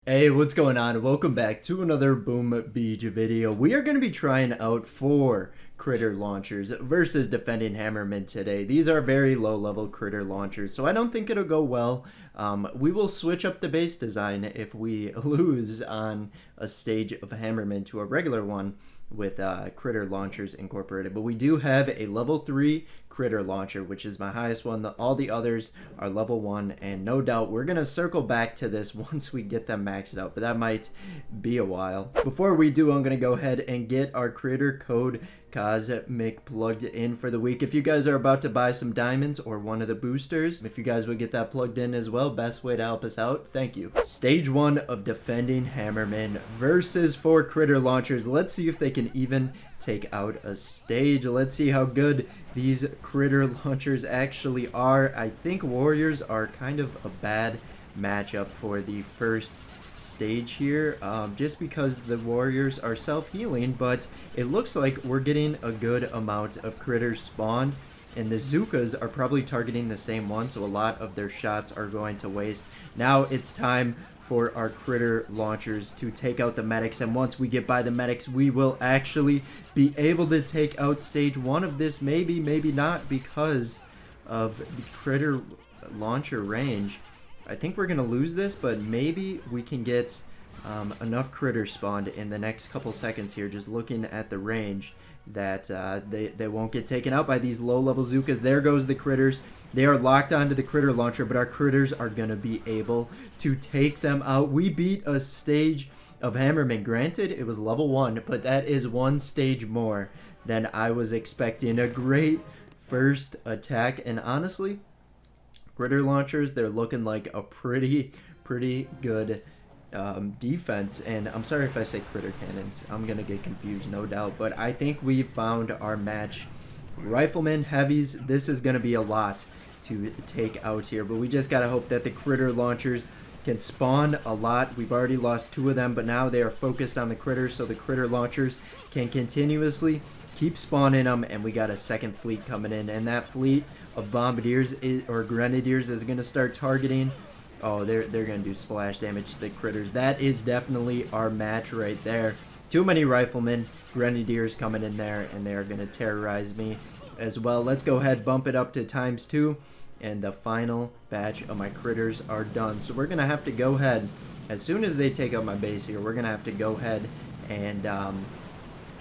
Hey, what's going on? Welcome back to another Boom Beach video. We are going to be trying out 4 critter launchers versus defending Hammerman today. These are very low level critter launchers, so I don't think it'll go well. We will switch up the base design if we lose on a stage of Hammerman to a regular one with critter launchers incorporated. But we do have a level 3 critter launcher, which is my highest one. All the others are level 1, and no doubt we're gonna circle back to this once we get them maxed out, but that might be a while. Before we do, I'm gonna go ahead and get our creator code Cosmic plugged in for the week. If you guys are about to buy some diamonds or one of the boosters, if you guys would get that plugged in as well, best way to help us out. Thank you. Stage 1 of defending Hammerman versus 4 critter launchers. Let's see if they can even take out a stage. Let's see how good these critter launchers actually are. I think warriors are kind of a bad matchup for the first stage here, just because the warriors are self-healing, but it looks like we're getting a good amount of critters spawned, and the Zookas are probably targeting the same one, so a lot of their shots are going to waste. Now it's time for our critter launchers to take out the medics, and once we get by the medics, we will actually be able to take out stage 1 of this. Maybe not, because of the critter launcher range. I think we're gonna lose this, but maybe we can get enough critters spawned in the next couple seconds here, just looking at the range, that they won't get taken out by these low-level Zookas. There goes the critters. They are locked onto the critter launcher, but our critters are going to be able to take them out. We beat a stage of Hammerman. Granted, it was level 1, but that is 1 stage more than I was expecting. A great first attack, and honestly, critter launchers, they're looking like a pretty good defense. And I'm sorry if I say critter cannons, I'm gonna get confused, no doubt, but I think we found our match. Riflemen, heavies, this is gonna be a lot to take out here, but we just gotta hope that the critter launchers can spawn a lot. We've already lost 2 of them, but now they are focused on the critters, so the critter launchers can continuously keep spawning them, and we got a second fleet coming in, and that fleet of bombardiers or grenadiers is going to start targeting. Oh, they're going to do splash damage to the critters. That is definitely our match right there. Too many riflemen, grenadiers coming in there, and they are going to terrorize me as well. Let's go ahead, bump it up to ×2, and the final batch of my critters are done. So we're going to have to go ahead, as soon as they take out my base here, we're going to have to go ahead and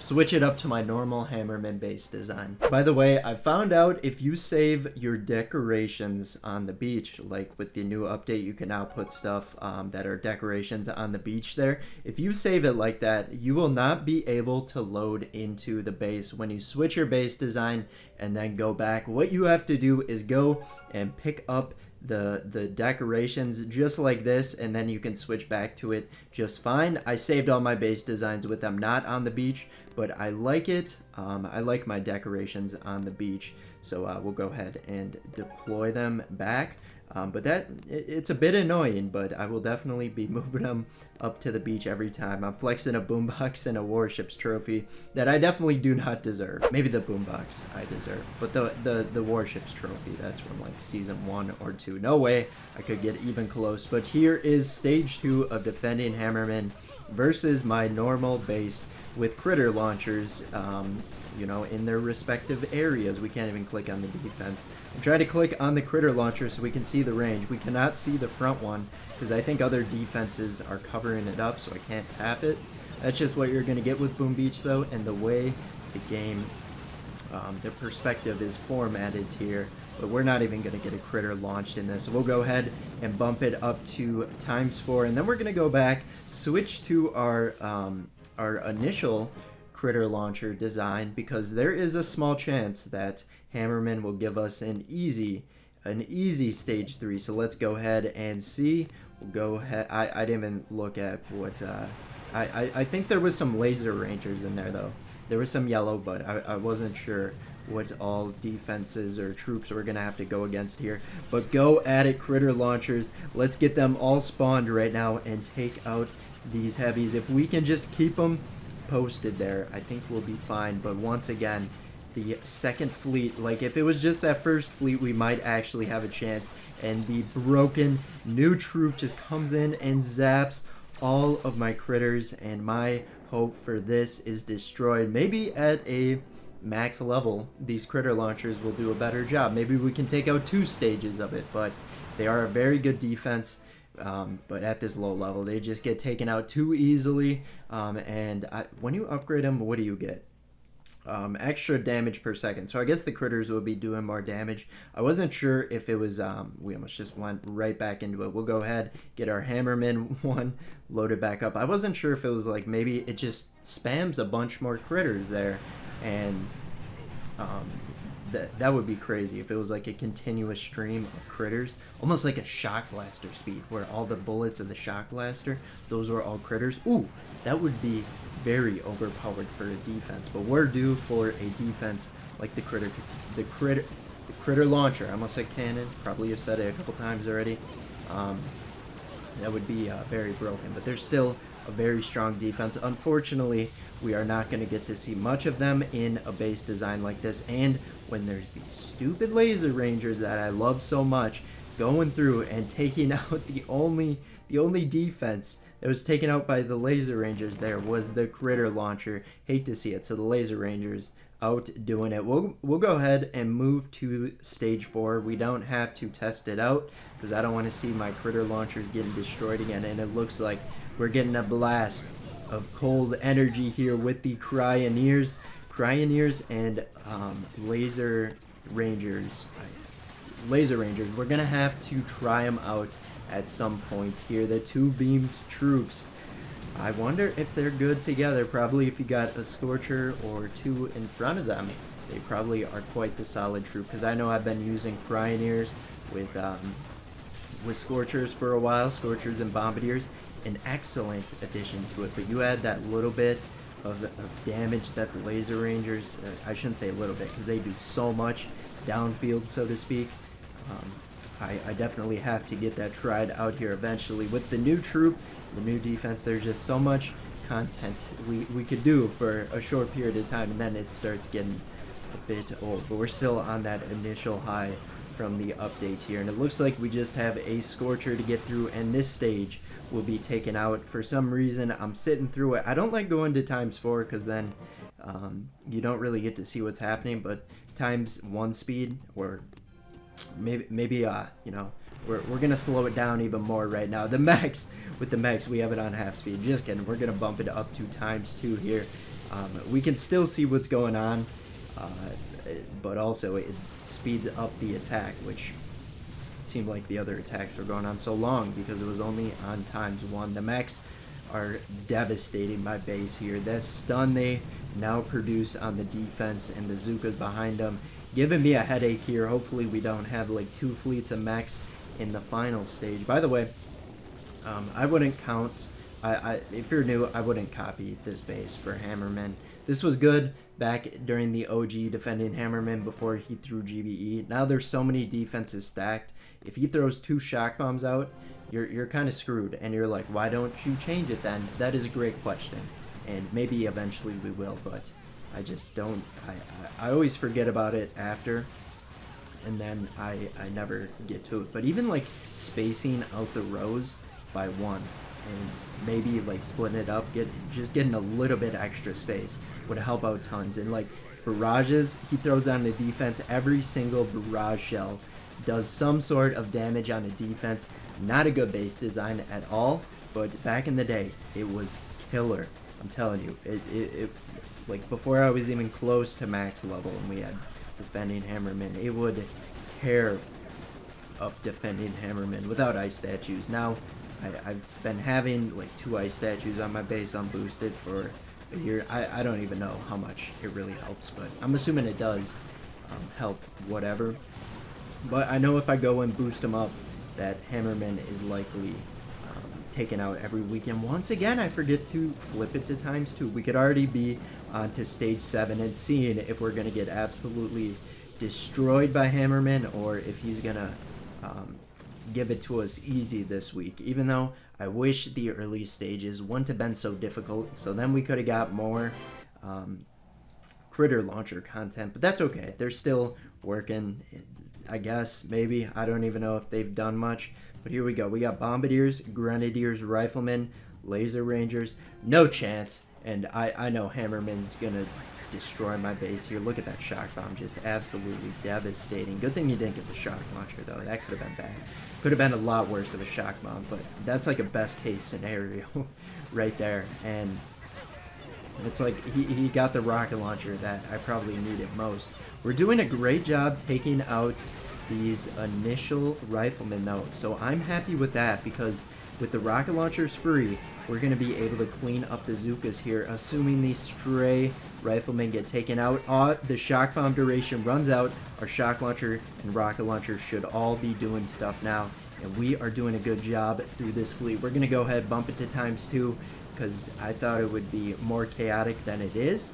switch it up to my normal Hammerman base design. By the way, I found out if you save your decorations on the beach, like with the new update, you can now put stuff that are decorations on the beach there. If you save it like that, you will not be able to load into the base when you switch your base design and then go back. What you have to do is go and pick up the decorations just like this, and then you can switch back to it just fine. I saved all my base designs with them not on the beach, but I like it. I like my decorations on the beach, so we'll go ahead and deploy them back. But it's a bit annoying, but I will definitely be moving them up to the beach every time. I'm flexing a boombox and a warships trophy that I definitely do not deserve. Maybe the boombox I deserve, but the warships trophy, that's from like season 1 or 2. No way I could get even close. But here is stage 2 of defending Hammerman versus my normal base with critter launchers, you know, in their respective areas. We can't even click on the defense. I'm trying to click on the critter launcher so we can see the range. We cannot see the front one because I think other defenses are covering it up, so I can't tap it. That's just what you're going to get with Boom Beach, though, and the way the game, the perspective is formatted here. But we're not even going to get a critter launched in this. So we'll go ahead and bump it up to ×4, and then we're going to go back, switch to our initial critter launcher design, because there is a small chance that Hammerman will give us an easy stage 3. So let's go ahead and see. We'll go ahead. I didn't even look at what I think there was some laser rangers in there, though. There was some yellow, but I wasn't sure what all defenses or troops we're gonna have to go against here. But go at it, critter launchers. Let's get them all spawned right now and take out these heavies. If we can just keep them posted there, I think we'll be fine. But once again, the second fleet, like if it was just that first fleet, we might actually have a chance. And the broken new troop just comes in and zaps all of my critters, and my hope for this is destroyed. Maybe at a max level, these critter launchers will do a better job. Maybe we can take out 2 stages of it, but they are a very good defense. But at this low level, they just get taken out too easily. When you upgrade them, what do you get? Extra damage per second. So I guess the critters will be doing more damage. I wasn't sure if it was, we almost just went right back into it. We'll go ahead, get our Hammerman one loaded back up. I wasn't sure if it was like maybe it just spams a bunch more critters there, and that would be crazy if it was like a continuous stream of critters, almost like a shock blaster speed, where all the bullets of the shock blaster, those were all critters. Ooh, that would be very overpowered for a defense, but we're due for a defense like the critter launcher. I almost said cannon, probably have said it a couple times already. That would be very broken, but there's still a very strong defense. Unfortunately, we are not going to get to see much of them in a base design like this, and when there's these stupid laser rangers that I love so much going through and taking out the only defense that was taken out by the laser rangers there was the critter launcher. Hate to see it. So the laser rangers out doing it. We'll go ahead and move to stage 4. We don't have to test it out because I don't want to see my critter launchers getting destroyed again, and it looks like we're getting a blast of cold energy here with the Cryoneers and laser rangers. We're gonna have to try them out at some point here. The 2 beamed troops, I wonder if they're good together. Probably if you got a Scorcher or 2 in front of them, they probably are quite the solid troop, because I know I've been using Cryoneers with Scorchers for a while. Scorchers and Bombardiers, an excellent addition to it, but you add that little bit of damage that the laser rangers, I shouldn't say a little bit because they do so much downfield, so to speak. I definitely have to get that tried out here eventually. With the new troop, the new defense, there's just so much content we could do for a short period of time, and then it starts getting a bit old. But we're still on that initial high from the update here, and it looks like we just have a Scorcher to get through, and this stage will be taken out. For some reason, I'm sitting through it. I don't like going to ×4 because then you don't really get to see what's happening, but ×1 speed, or maybe you know, we're gonna slow it down even more right now. The max, with the max, we have it on half speed. Just kidding, we're gonna bump it up to ×2 here. We can still see what's going on, but also it speeds up the attack, which seemed like the other attacks were going on so long because it was only on ×1. The mechs are devastating my base here. That stun they now produce on the defense and the Zukas behind them, giving me a headache here. Hopefully we don't have like 2 fleets of mechs in the final stage. By the way, I wouldn't count, if you're new, I wouldn't copy this base for Hammerman. This was good back during the OG defending Hammerman before he threw GBE. Now there's so many defenses stacked. If he throws 2 shock bombs out, you're kind of screwed, and you're like, why don't you change it then? That is a great question, and maybe eventually we will, but I just don't. I always forget about it after, and then I never get to it. But even like spacing out the rows by 1 and maybe like splitting it up, just getting a little bit extra space would help out tons. And like barrages, he throws on the defense. Every single barrage shell does some sort of damage on the defense. Not a good base design at all, but back in the day, it was killer. I'm telling you, it like before I was even close to max level and we had defending Hammerman, it would tear up defending Hammerman without ice statues. Now, I've been having like 2 ice statues on my base unboosted for a year. I don't even know how much it really helps, but I'm assuming it does help whatever. But I know if I go and boost him up, that Hammerman is likely taken out every weekend. Once again, I forget to flip it to ×2. We could already be on to stage 7 and seeing if we're going to get absolutely destroyed by Hammerman or if he's going to give it to us easy this week. Even though I wish the early stages wouldn't have been so difficult, so then we could have got more critter launcher content, but that's okay. They're still working, I guess, maybe. I don't even know if they've done much. But here we go. We got Bombardiers, Grenadiers, Riflemen, Laser Rangers, no chance. And I know Hammerman's gonna destroy my base here. Look at that shock bomb, just absolutely devastating. Good thing you didn't get the shock launcher though. That could have been bad. Could have been a lot worse of a shock bomb, but that's like a best case scenario right there. And it's like he got the rocket launcher that I probably needed most. We're doing a great job taking out these initial riflemen though, so I'm happy with that, because with the rocket launchers free, we're going to be able to clean up the Zookas here, assuming these stray riflemen get taken out. The shock bomb duration runs out. Our shock launcher and rocket launcher should all be doing stuff now, and we are doing a good job through this fleet. We're going to go ahead, bump it to ×2, because I thought it would be more chaotic than it is.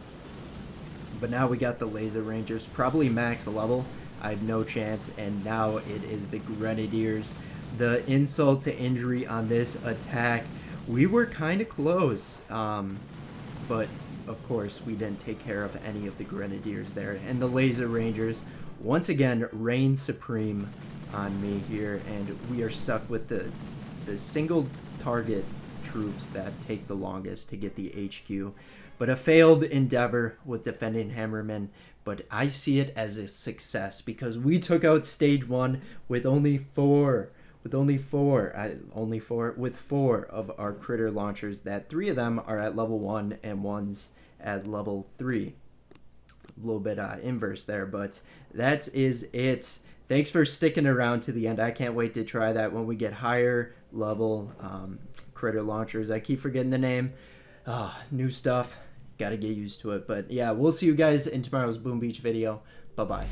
But now we got the Laser Rangers, probably max level. I have no chance, and now it is the Grenadiers. The insult to injury on this attack, we were kind of close, but of course we didn't take care of any of the Grenadiers there. And the Laser Rangers once again reign supreme on me here, and we are stuck with the single target troops that take the longest to get the HQ. But a failed endeavor with defending Hammerman, but I see it as a success because we took out stage 1 with only four of our critter launchers. That 3 of them are at level 1 and 1's at level 3. A little bit inverse there, but that is it. Thanks for sticking around to the end. I can't wait to try that when we get higher level critter launchers. I keep forgetting the name. New stuff. Gotta get used to it. But yeah, we'll see you guys in tomorrow's Boom Beach video. Bye-bye.